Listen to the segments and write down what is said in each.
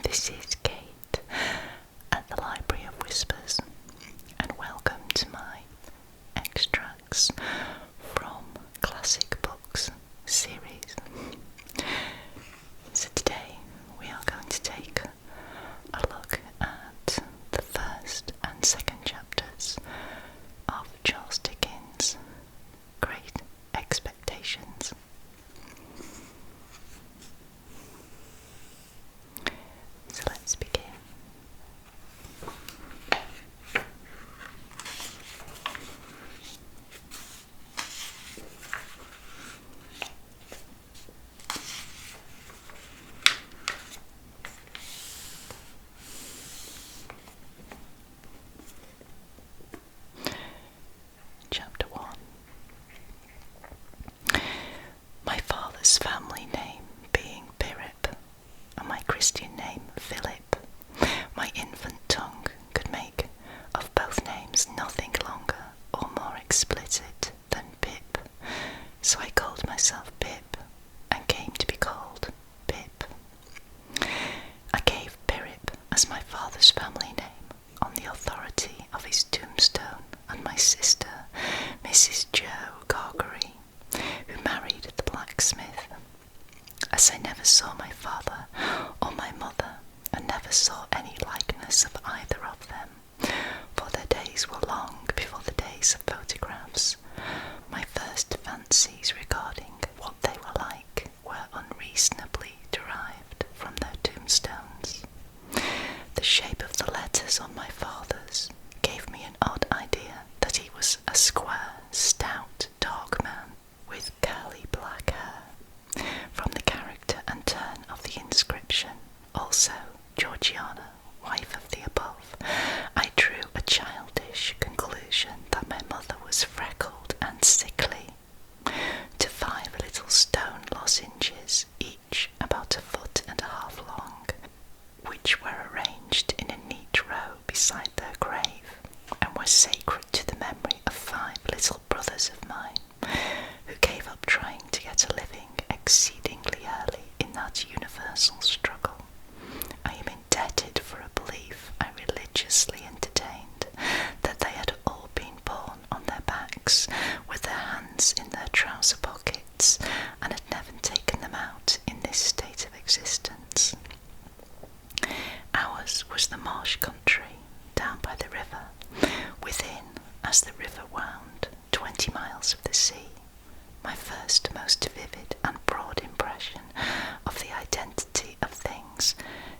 This is Kate at the Library of Whispers, and welcome to my extracts from Classic Books series. So today we are going to take a look at the first and second chapters of Charles Dickens Great Expectations. So let's begin. Chapter 1. My father's family name being Pirip, and my Christian name Philip, my infant tongue could make of both names nothing longer or more explicit than Pip, so I called myself Pip, and came to be called Pip. I gave Pirip as my father's family name on the authority of his tombstone and my sister, Mrs. Joe Gargery, who married the blacksmith. As I never saw my father or my mother, and never saw any likeness of either of them, for their days were long before the days of photographs, my first fancies regarding what they were like were unreasonably derived from their tombstones. The shape of the letters on my father's gave me an odd idea that he was a square, stout, dark man with curly black hair. From the character and turn of the inscription, also Georgiana, wife of the above, I drew a childish conclusion that my mother was freckled and sickly, to 5 little stone lozenges, each about 1.5 feet long, which were arranged in a neat row beside their grave, and were sacred to the memory of 5 little brothers of mine, who gave up trying to get a living exceedingly early in that universal struggle. I am indebted for a belief I religiously entertained that they had all been born on their backs with their hands in their trouser pockets, and had never taken them out in this state of existence. Ours was the marsh country down by the river, within, as the river wound, 20 miles of the sea. My first most vivid and broad impression of the identity of things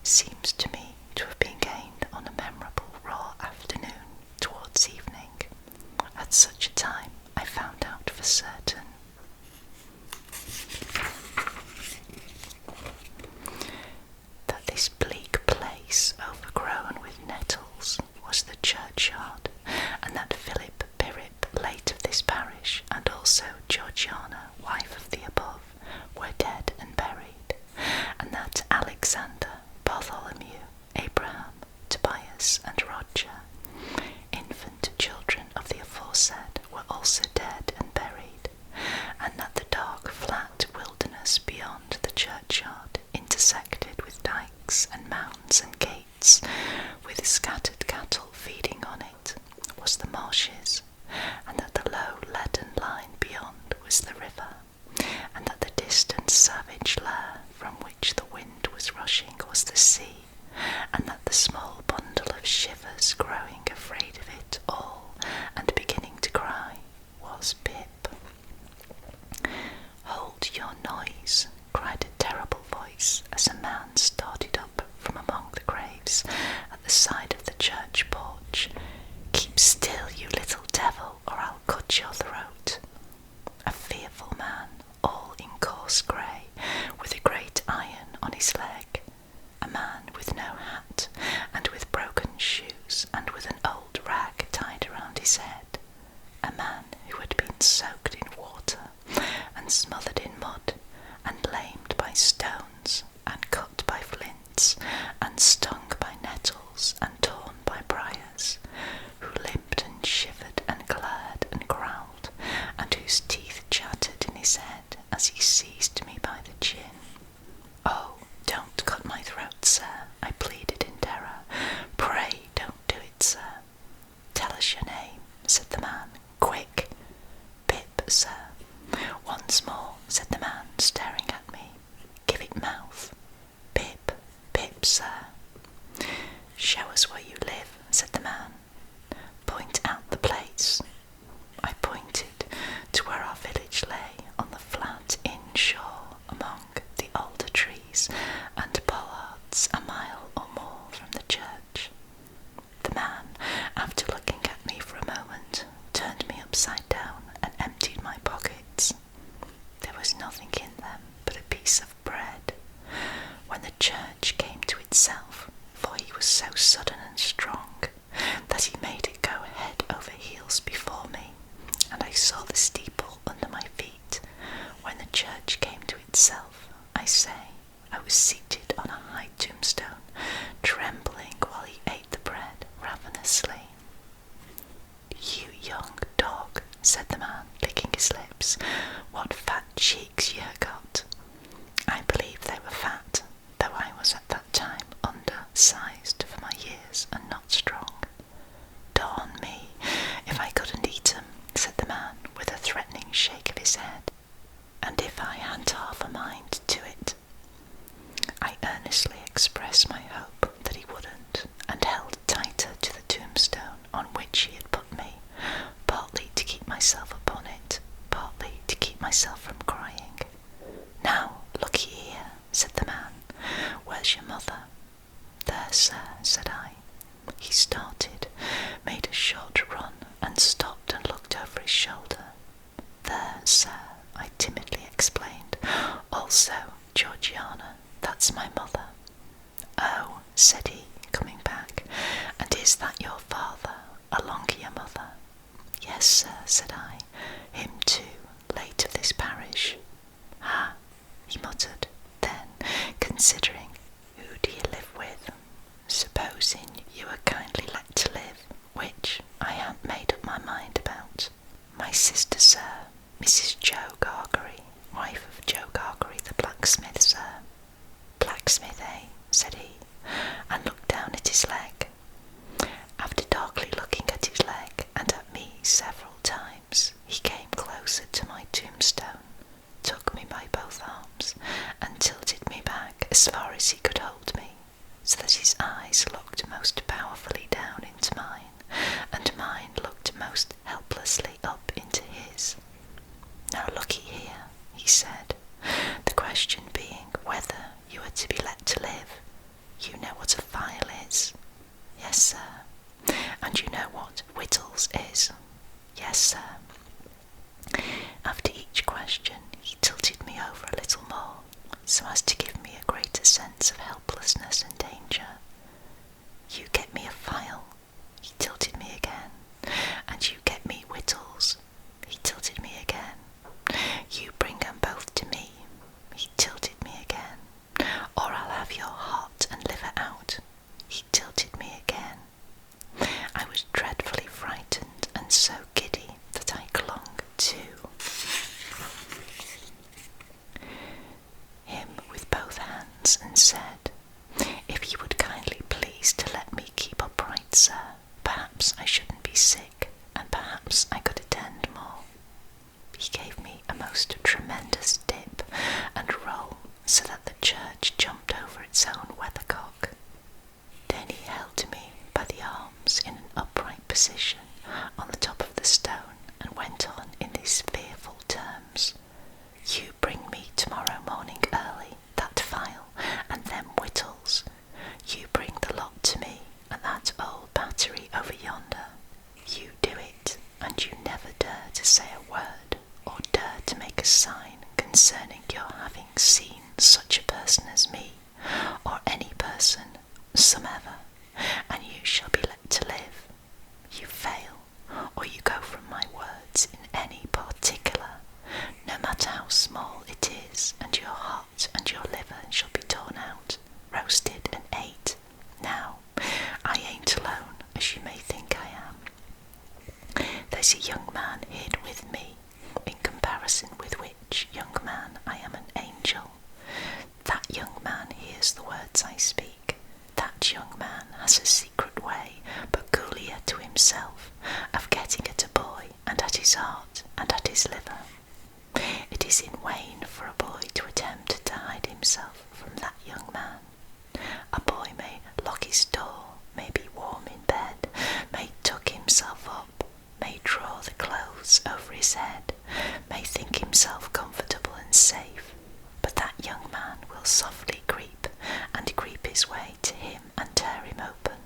seems to me to have been gained on a memorable raw afternoon towards evening. At such a time I found out for certain that this bleak place overgrown with nettles was the churchyard, and that Philip Pirip, late of this parish, and also Georgiana, wife of the above, were dead and buried, and that Alexander, Bartholomew, Abraham, Tobias, and Roger, infant children of the aforesaid, were also dead and buried, and that the dark flat wilderness beyond the churchyard, intersected with dykes and mounds and gates, with scattered cattle feeding on it, was the marshes, and that the low leaden line beyond was the river, and that the distant savage lair from which the wind was rushing was the sea, and that the small bundle of shivers growing afraid of it all and beginning to cry was Pip. "Hold your noise," cried a terrible voice as a man started up from among the graves at the side of the church porch. "Keep still, you little devil, or I'll cut your throat." A fearful man, all in coarse grey, with a great iron on his leg, a man with no hat, and with broken shoes, and with an old rag tied around his head, a man who had been soaked in water, and smothered in mud, and lamed by stones, and cut by flints, and stung by nettles, and torn by briars, who limped and shivered and glared and growled, and whose teeth chattered in his head as he seized me by the chin. "Oh, don't cut my throat, sir, I I say, I was seated on a high tombstone, trembling while he ate the bread ravenously. "You young dog," said the man, licking his lips, "what fat cheeks you have got." I believe they were fat, though I was at that time undersized for my years and not strong. "Darn me, if I couldn't eat 'em," said the man, with a threatening shake of his head, "and if I hadn't half a mind to it." I earnestly expressed my hope that he wouldn't, and held tighter to the tombstone on which he had put me, partly to keep myself upon it, partly to keep myself from crying. "Now, look ye here," said the man, "where's your mother?" "There, sir," said I. He started, made a short run, and stopped and looked over his shoulder. "There, sir," I timidly explained. "Also, Georgiana, that's my mother." "Oh," said he, coming back, "and is that your father, along of your mother?" "Yes, sir," said I, "him too, late of this parish." "Ah," he muttered, then, considering, "who do you live with? Supposing you were kindly let to live, which I hadn't made up my mind about." "My sister, sir, Mrs. Joe Gargery, wife of Joe Gargery, the blacksmith, sir." "Blacksmith, eh?" said he, and looked down at his leg. After darkly looking at his leg and at me several times, he came closer to my tombstone, took me by both arms, and tilted me back as far as he could hold me, so that his eyes looked most powerfully down into mine, and mine looked most helplessly up into his. "Now looky here," he said, "the question being whether you are to be let to live. You know what a file is?" "Yes, sir." "And you know what whittles is?" "Yes, sir." After each question he tilted me over a little more, so as to give me a greater sense of helplessness and danger. "You get me a file," he tilted me again, "and you get me whittles," he tilted me again. "You bring 'em both to me," he tilted me again, "or I'll have your heart and liver out," he tilted me again. I was dreadfully frightened and so giddy that I clung to him with both hands and said, "If he would kindly please to let me keep upright, sir, perhaps I shouldn't be sick, and perhaps I could attend more." He gave me a most tremendous dip and roll, so that the church jumped over its own weathercock. Then he held me by the arms in an upright position on the top of the stone, and went on in these fearful terms: "You bring me tomorrow morning early that file and them whittles. You bring the lot to me, and that old battery over yonder. You do it, and you never dare to say a word, or dare to make a sign concerning your having seen such a person as me, or any person somever, and you shall be let to live. You fail, or you go from my words in any particular, no matter how small it is, and your heart and your liver shall be torn out, roasted and ate. Now, I ain't alone, as you may think I am. There's a young man hid with me, in comparison with which young man I am an angel. That young man hears the words I speak. That young man has a secret way, peculiar to himself, of getting at a boy, and at his heart, and at his liver. It is in vain for a boy to attempt to hide himself from that young man. A boy may lock his door, may be warm in bed, may tuck himself up, may draw the clothes over his head, may think himself comfortable and safe, but that young man will softly creep, and creep his way to him and tear him open,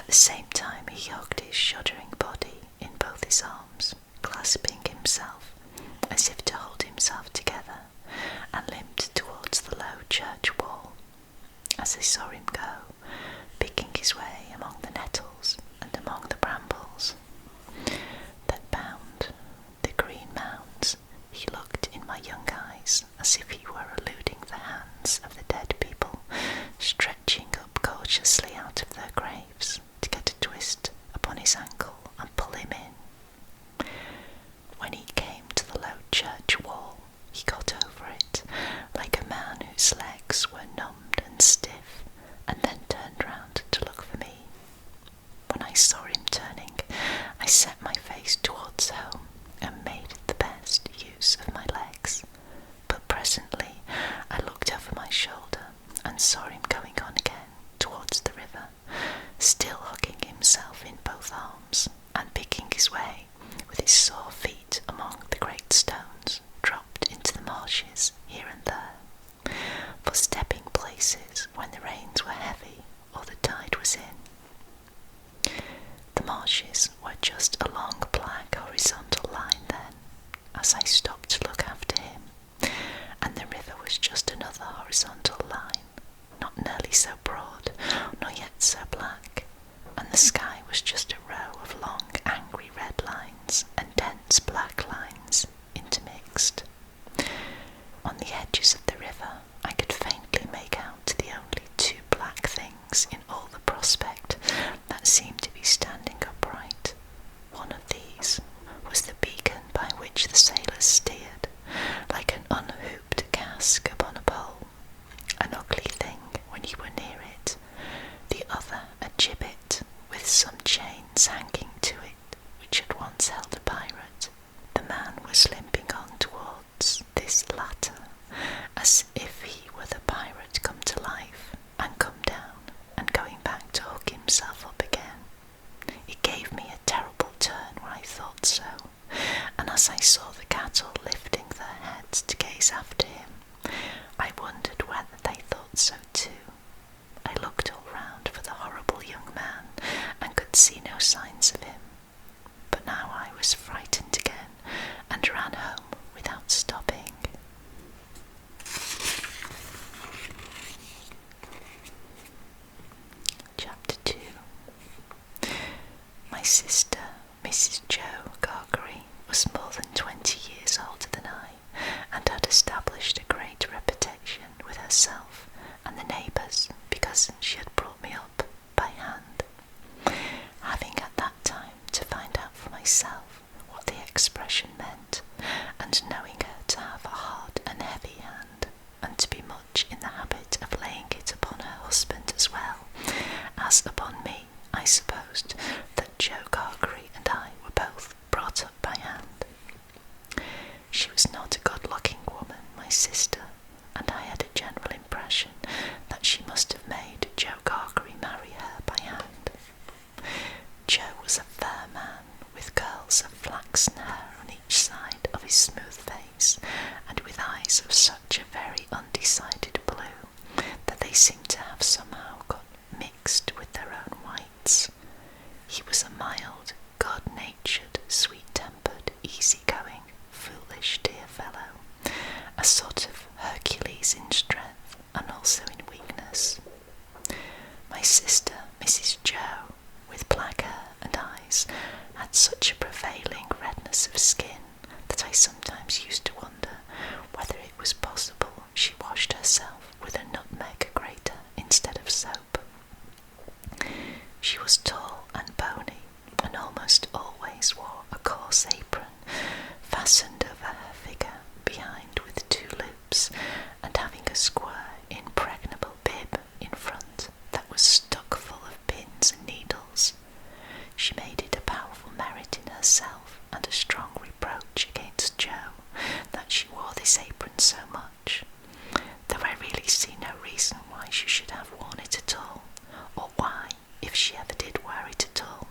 the same time he hugged his shuddering body in both his arms, clasping himself as if to hold himself together, and limped towards the low church wall. As I saw him go, picking his way among the nettles and among the brambles that bound the green mounds, he looked in my young eyes as if he were eluding the hands of the dead people stretching up cautiously out of their graves to get a twist upon his ankle and pull him in. When he came to the low church wall, he got over it like a man whose legs were numbed and stiff, and then turned round to look for me. When I saw him turning, I set my face towards home and made the best use of my legs. But presently I looked over my shoulder and saw him going on again towards the river, still hugging himself in both arms and picking his way with his sore feet among the great stones dropped into the marshes here and there, for stepping places when the rains were heavy or the tide was in. The marshes were just a long black horizontal line then, as I stopped to look after him, and the river was just another horizontal line, not nearly so broad, nor yet so black, and the sky was just a row of long angry red lines and dense black lines intermixed. On the edges of the river I could faintly make out the only two black things in all the prospect that seemed to be standing upright. One of these was the beacon by which the sailors steered, like an unhooped cask upon a pole, an ugly thing when you were near it, the other a gibbet with some chains hanging to it which had once held a pirate. The man was limping on towards this latter, as if he were the pirate come to life and come down and going back to hook himself up again. It gave me a terrible turn when I thought so, and as I saw the cattle lifting their heads to gaze after him, I wondered whether they thought so too. I looked all round for the horrible young man and could see no signs of him, but now I was frightened again and ran home without stopping. Chapter 2. My sister, Mrs. Joe Gargery, was more than 20 years older than I, and had established a great reputation with herself and the neighbours because she had brought me up by hand, having at that time to find out for myself what the expression meant, and knowing her to have a hard and heavy hand, and to be much in the habit of laying it upon her husband as well as upon me. I supposed that Joe Gargery and I were both brought up by hand. She was not a good-looking woman, my sister, and I had a general impression that she must have made Joe Gargery marry her by hand. Joe was a fair man, with curls of flaxen hair on each side of his smooth face, and with eyes of such a very undecided blue that they seemed to have somehow got mixed with their own whites. He was a mild, good-natured, sweet-tempered, easy-going, foolish dear fellow, a sort of Hercules in strength and also in weakness. My sister, Mrs. Joe, with black hair and eyes, had such a prevailing redness of skin that I sometimes used to wonder whether it was possible she washed herself with a nutmeg grater instead of soap. She was tall and bony, and almost always wore a coarse apron fastened over her figure behind with two loops, and having a square impregnable bib in front that was stuck full of pins and needles. She made it a powerful merit in herself and a strong reproach against Joe that she wore this apron so much, though I really see no reason why she should have worn it at all, or why, if she ever did wear it at all,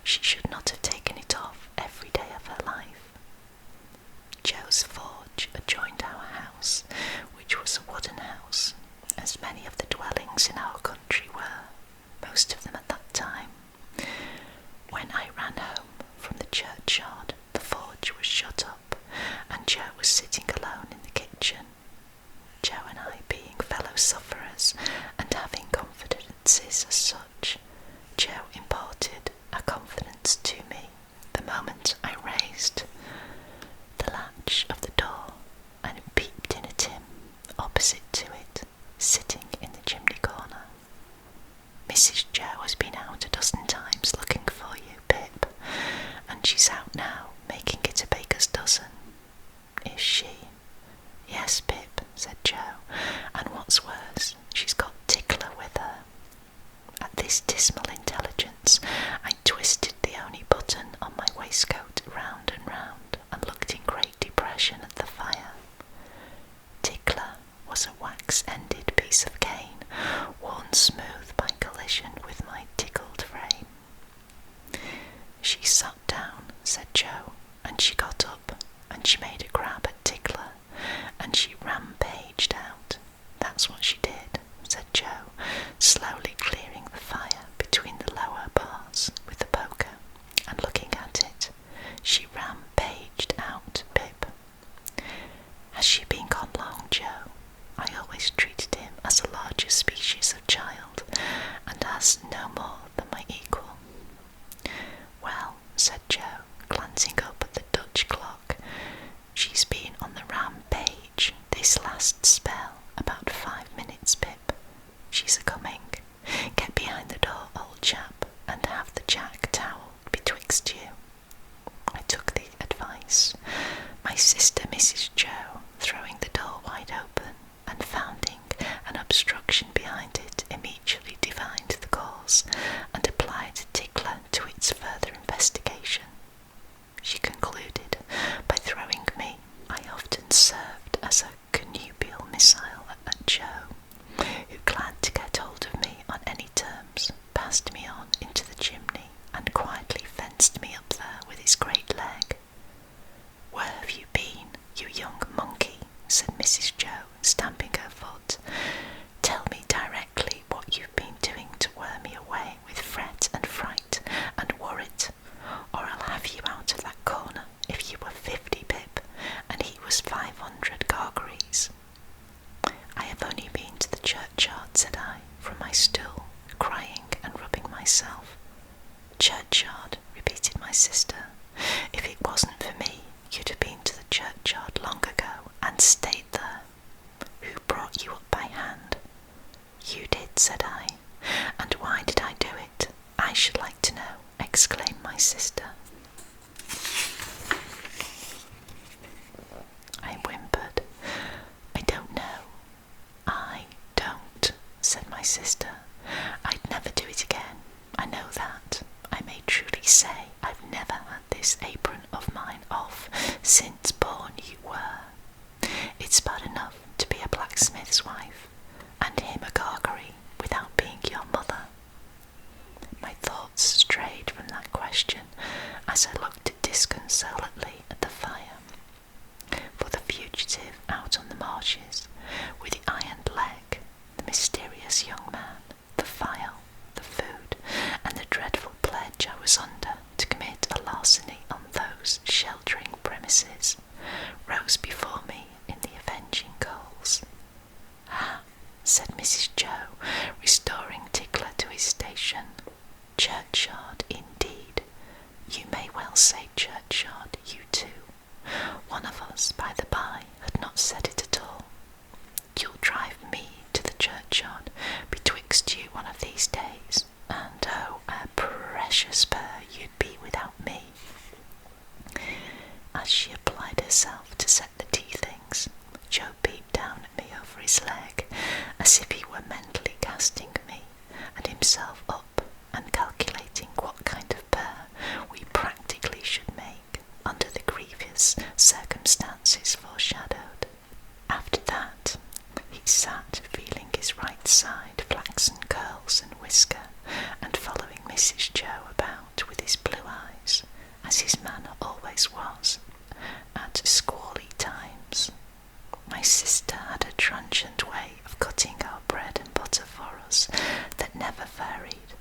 she should not have taken it off every day of her life. Joe's forge adjoined our house, which was a wooden house, as many of the dwellings in our country were, most of them at that time, was sitting alone in the kitchen, Joe and I being fellow sufferers and having confidences as such. Joe imparted a confidence to me the moment I raised the latch of the door and peeped in at him, opposite to it, sitting in the chimney corner. "Mrs. Joe has been out a dozen times looking for you, Pip, and she's out now, making it a baker's dozen." "Is she?" "Yes, Pip," said Joe, "and what's worse, she's got Tickler with her." At this dismal intelligence, I twisted the only button on my waistcoat round and round, and looked in great depression at the fire. Tickler was a wax-ended piece of cane, worn smooth by collision with my tickled frame. "She sat down," said Joe, "and she got up, and she made a grab at Tickler, and she rampaged out. That's what she did," said Joe, slowly clearing the fire between the lower bars with the poker, and looking at it. "She rampaged out, Pip." "Has she been gone long, Joe?" I always treated him as a larger species of child, and as no more than my equal. "Well," said Joe, glancing up at the Dutch clock, "she's been on the rampage this last spell about 5 minutes, Pip. She's a-coming. Get behind the door, old chap, and have the jack towel betwixt you." I took the advice. My sister, Mrs. Joe, throwing the door wide open, and finding an obstruction behind it, immediately divined the cause, and applied Tickler to its further investigation. She concluded by throwing me. I often served as a connubial missile at Joe, who, glad to get hold of me on any terms, passed me on into the chimney and quietly fenced me up there with his great leg. "Where have you been, you young monkey?" said Mrs. Joe, stamping her foot. "Tell me directly what you've been doing to wear me away with fret and fright and worrit, or I'll have you out of that corner if you were 50, Pip, and he was 500 gargeries." "I have only been to the churchyard," said I, from my stool, crying and rubbing myself. "Churchyard," repeated my sister. "If it wasn't for me, you'd have been to the churchyard long ago and stayed there. Who brought you up by hand?" "You did," said I. "And why did I do it? I should like to know," exclaimed my sister. I whimpered. "I don't know. I don't," said my sister. "I'd never do it again. I know that. I may truly say I've never had this apron of mine off since born you were. It's bad enough to be a blacksmith's wife, and him a gargery, without being your mother." My thoughts strayed from that question as I looked disconsolately at the fire. For the fugitive out on the marshes, with the ironed leg, the mysterious young man, the file, the food, and the dreadful pledge I was under to commit a larceny on those sheltering premises, rose before me in the avenging coals. "Ah," said Mrs. Joe, restoring Tickler to his station. "Churchyard, indeed. You may well say churchyard, you two. One of us, by the by, had not said it at all. You'll drive me to the churchyard betwixt you one of these days, and oh, a precious pair you'd be without me." As she applied herself to set the tea things, Joe peeped down at me over his leg, as if he were mentally casting me and himself up and calculating what kind of pair we practically should make under the grievous circumstances foreshadowed. After that, he sat feeling his right side flaxen curls and whisker, and following Mrs. Joe about with his blue eyes, as his manner always was at squally times. My sister had a transient way of cutting our bread and butter for us that never varied.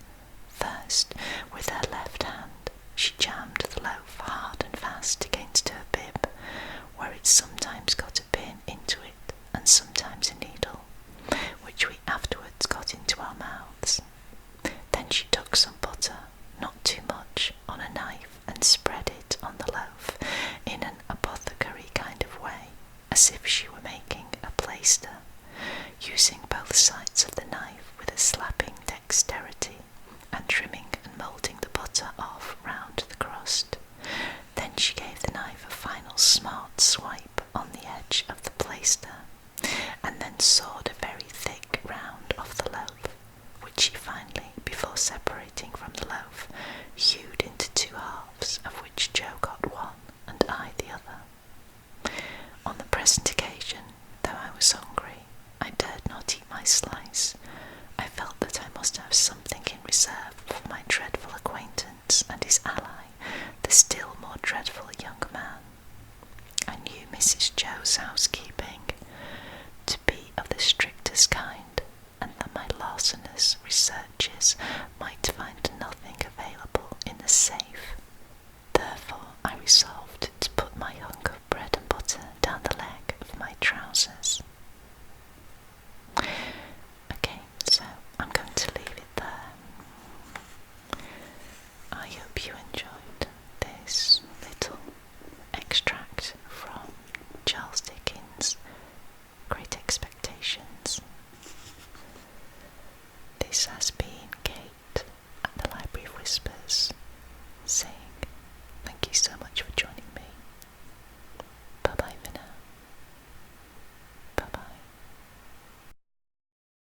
First, with her left hand, she jammed the loaf hard and fast against her bib, where it sometimes and his ally, the still more dreadful young man. I knew Mrs. Joe's housekeeping to be of the strictest kind, and that my larcenous researches might find nothing available in the safe. Therefore I resolved to put my hunk of bread and butter down the leg of my trousers. Okay, so I'm going to leave it there. I hope you enjoyed this little extract from Charles Dickens' Great Expectations. This has